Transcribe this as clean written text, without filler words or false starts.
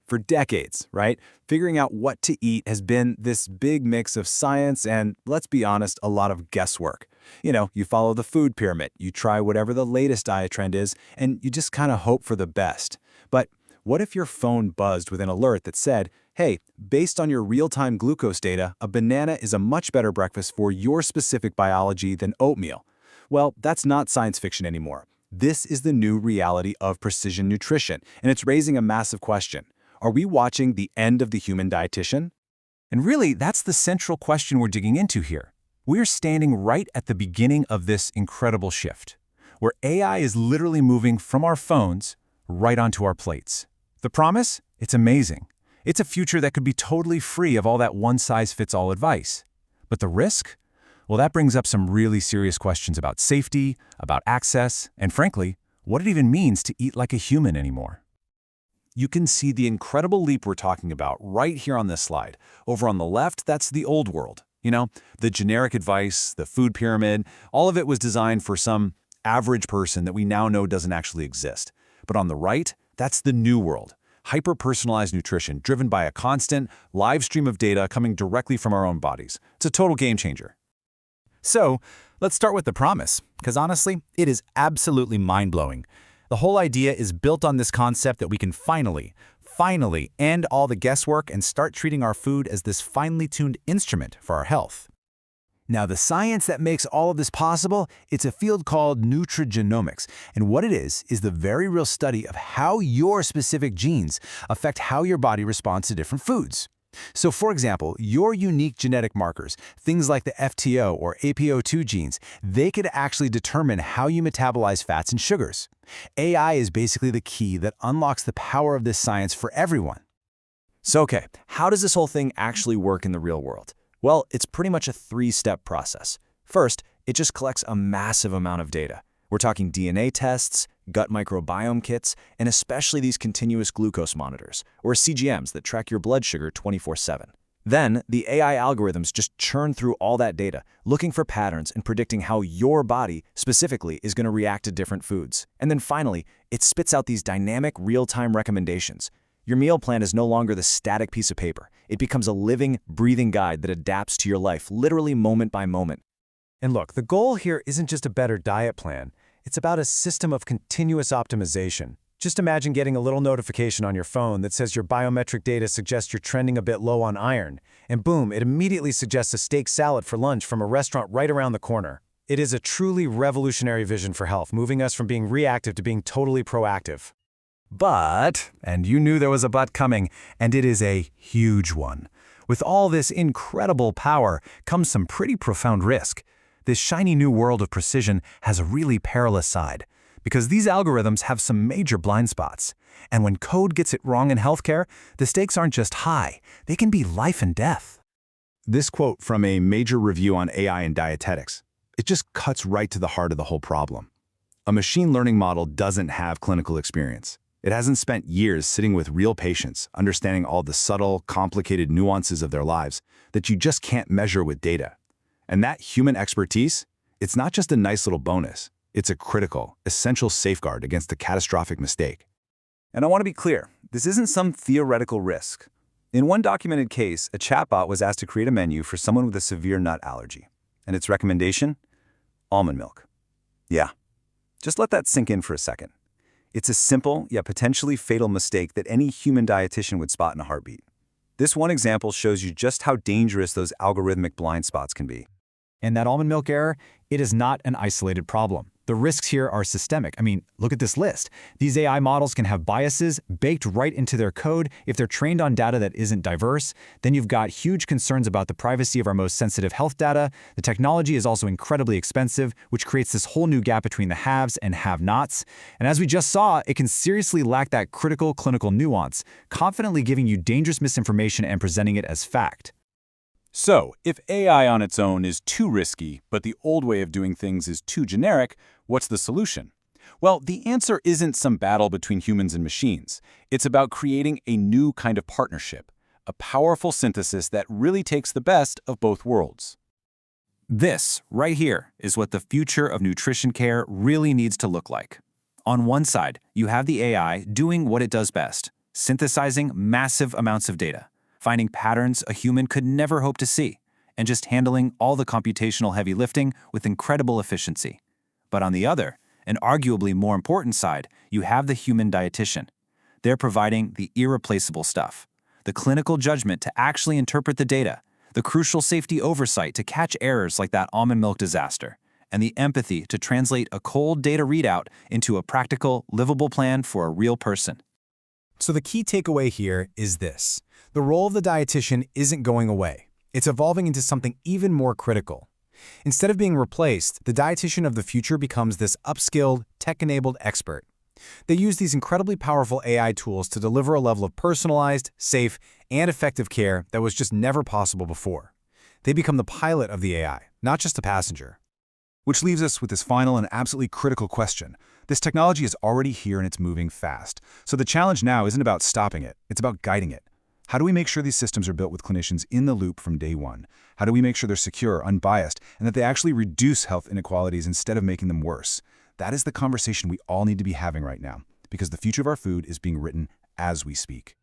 For decades, right? Figuring out what to eat has been this big mix of science and, let's be honest, a lot of guesswork. You follow the food pyramid, you try whatever the latest diet trend is, and you just kind of hope for the best. But what if your phone buzzed with an alert that said, hey, based on your real-time glucose data, a banana is a much better breakfast for your specific biology than oatmeal? Well, that's not science fiction anymore. This is the new reality of precision nutrition, and it's raising a massive question. Are we watching the end of the human dietitian? And really, that's the central question we're digging into here. We're standing right at the beginning of this incredible shift, where AI is literally moving from our phones right onto our plates. The promise? It's amazing. It's a future that could be totally free of all that one-size-fits-all advice. But the risk? Well, that brings up some really serious questions about safety, about access, and frankly, what it even means to eat like a human anymore. You can see the incredible leap we're talking about right here on this slide. Over on the left, that's the old world. The generic advice, the food pyramid, all of it was designed for some average person that we now know doesn't actually exist. But on the right, that's the new world. Hyper-personalized nutrition driven by a constant live stream of data coming directly from our own bodies. It's a total game changer. So, let's start with the promise, because honestly, it is absolutely mind-blowing. The whole idea is built on this concept that we can finally end all the guesswork and start treating our food as this finely tuned instrument for our health. Now, the science that makes all of this possible, it's a field called nutrigenomics. And what it is the very real study of how your specific genes affect how your body responds to different foods. So, for example, your unique genetic markers, things like the FTO or APO2 genes, they could actually determine how you metabolize fats and sugars. AI is basically the key that unlocks the power of this science for everyone. So, okay, how does this whole thing actually work in the real world? Well, it's pretty much a three-step process. First, it just collects a massive amount of data. We're talking DNA tests, gut microbiome kits, and especially these continuous glucose monitors, or CGMs that track your blood sugar 24/7. Then, the AI algorithms just churn through all that data, looking for patterns and predicting how your body, specifically, is going to react to different foods. And then finally, it spits out these dynamic, real-time recommendations. Your meal plan is no longer the static piece of paper. It becomes a living, breathing guide that adapts to your life, literally moment by moment. And look, the goal here isn't just a better diet plan. It's about a system of continuous optimization. Just imagine getting a little notification on your phone that says your biometric data suggests you're trending a bit low on iron, and boom, it immediately suggests a steak salad for lunch from a restaurant right around the corner. It is a truly revolutionary vision for health, moving us from being reactive to being totally proactive. But, and you knew there was a but coming, and it is a huge one. With all this incredible power comes some pretty profound risk. This shiny new world of precision has a really perilous side, because these algorithms have some major blind spots. And when code gets it wrong in healthcare, the stakes aren't just high, they can be life and death. This quote from a major review on AI and dietetics, it just cuts right to the heart of the whole problem. A machine learning model doesn't have clinical experience. It hasn't spent years sitting with real patients, understanding all the subtle, complicated nuances of their lives that you just can't measure with data. And that human expertise, it's not just a nice little bonus. It's a critical, essential safeguard against a catastrophic mistake. And I want to be clear, this isn't some theoretical risk. In one documented case, a chatbot was asked to create a menu for someone with a severe nut allergy. And its recommendation? Almond milk. Yeah, just let that sink in for a second. It's a simple, yet potentially fatal mistake that any human dietitian would spot in a heartbeat. This one example shows you just how dangerous those algorithmic blind spots can be. And that almond milk error, it is not an isolated problem. The risks here are systemic. I mean, look at this list. These AI models can have biases baked right into their code if they're trained on data that isn't diverse. Then you've got huge concerns about the privacy of our most sensitive health data. The technology is also incredibly expensive, which creates this whole new gap between the haves and have-nots. And as we just saw, it can seriously lack that critical clinical nuance, confidently giving you dangerous misinformation and presenting it as fact. So, if AI on its own is too risky, but the old way of doing things is too generic, what's the solution? Well, the answer isn't some battle between humans and machines. It's about creating a new kind of partnership, a powerful synthesis that really takes the best of both worlds. This, right here, is what the future of nutrition care really needs to look like. On one side, you have the AI doing what it does best, synthesizing massive amounts of data, finding patterns a human could never hope to see, and just handling all the computational heavy lifting with incredible efficiency. But on the other, and arguably more important side, you have the human dietitian. They're providing the irreplaceable stuff, the clinical judgment to actually interpret the data, the crucial safety oversight to catch errors like that almond milk disaster, and the empathy to translate a cold data readout into a practical, livable plan for a real person. So the key takeaway here is this. The role of the dietitian isn't going away. It's evolving into something even more critical. Instead of being replaced, the dietitian of the future becomes this upskilled, tech-enabled expert. They use these incredibly powerful AI tools to deliver a level of personalized, safe, and effective care that was just never possible before. They become the pilot of the AI, not just a passenger. Which leaves us with this final and absolutely critical question. This technology is already here and it's moving fast. So the challenge now isn't about stopping it, it's about guiding it. How do we make sure these systems are built with clinicians in the loop from day one? How do we make sure they're secure, unbiased, and that they actually reduce health inequalities instead of making them worse? That is the conversation we all need to be having right now, because the future of our food is being written as we speak.